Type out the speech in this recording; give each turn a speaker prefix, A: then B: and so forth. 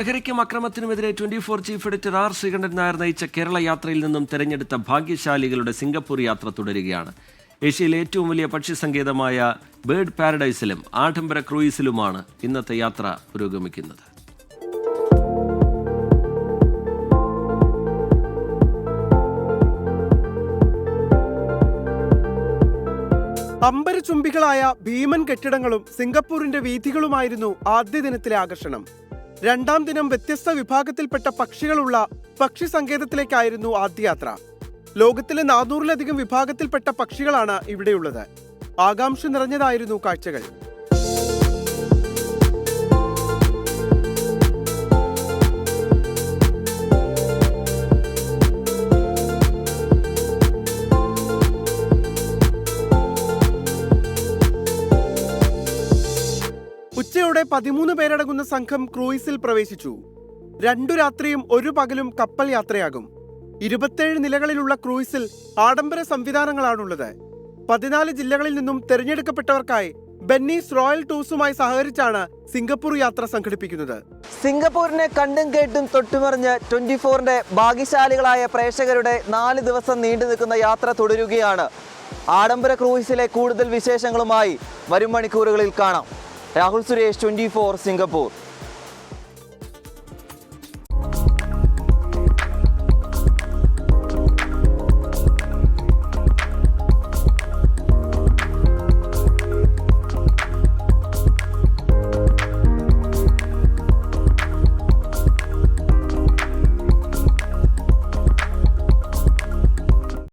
A: ലഹരിക്കും അക്രമത്തിനുമെതിരെ 24 chief editor R Sreekandan Nair നയിച്ച കേരള യാത്രയിൽ നിന്നും തെരഞ്ഞെടുത്ത ഭാഗ്യശാലികളുടെ സിംഗപ്പൂർ യാത്ര തുടരുകയാണ്. ഏഷ്യയിലെ ഏറ്റവും വലിയ പക്ഷി സങ്കേതമായ ബേർഡ് പാരഡൈസിലും ആഡംബര ക്രൂയിസിലുമാണ് ഇന്നത്തെ യാത്ര പുരോഗമിക്കുന്നത്.
B: അമ്പരചുംബികളായ ഭീമൻ കെട്ടിടങ്ങളും സിംഗപ്പൂരിന്റെ വീഥികളുമായിരുന്നു ആദ്യ ദിനത്തിലെ ആകർഷണം. രണ്ടാം ദിനം വ്യത്യസ്ത വിഭാഗത്തിൽപ്പെട്ട പക്ഷികളുള്ള പക്ഷി സങ്കേതത്തിലേക്കായിരുന്നു ആദ്യ യാത്ര. ലോകത്തിലെ 400-ലധികം വിഭാഗത്തിൽപ്പെട്ട പക്ഷികളാണ് ഇവിടെയുള്ളത്. ആകാംക്ഷ നിറഞ്ഞതായിരുന്നു കാഴ്ചകൾ. ഉച്ചയോടെ 13 പേരടങ്ങുന്ന സംഘം ക്രൂയിസിൽ പ്രവേശിച്ചു. 2 രാത്രിയും 1 പകലും കപ്പൽ യാത്രയാകും. 27 നിലകളിലുള്ള ക്രൂയിസിൽ ആഡംബര സംവിധാനങ്ങളാണുള്ളത്. 14 ജില്ലകളിൽ നിന്നും തെരഞ്ഞെടുക്കപ്പെട്ടവർക്കായി ബെന്നീസ് റോയൽ ടൂർസുമായി സഹകരിച്ചാണ് സിംഗപ്പൂർ യാത്ര സംഘടിപ്പിക്കുന്നത്.
C: സിംഗപ്പൂരിനെ കണ്ടും കേട്ടും തൊട്ടുമറിഞ്ഞ് 24ന്റെ ഭാഗ്യശാലികളായ പ്രേക്ഷകരുടെ 4 ദിവസം നീണ്ടു നിൽക്കുന്ന യാത്ര തുടരുകയാണ്. ആഡംബര ക്രൂയിസിലെ കൂടുതൽ വിശേഷങ്ങളുമായി വരും മണിക്കൂറുകളിൽ കാണാം. രാഹുൽ സുരേഷ്, 24 സിംഗപ്പൂർ.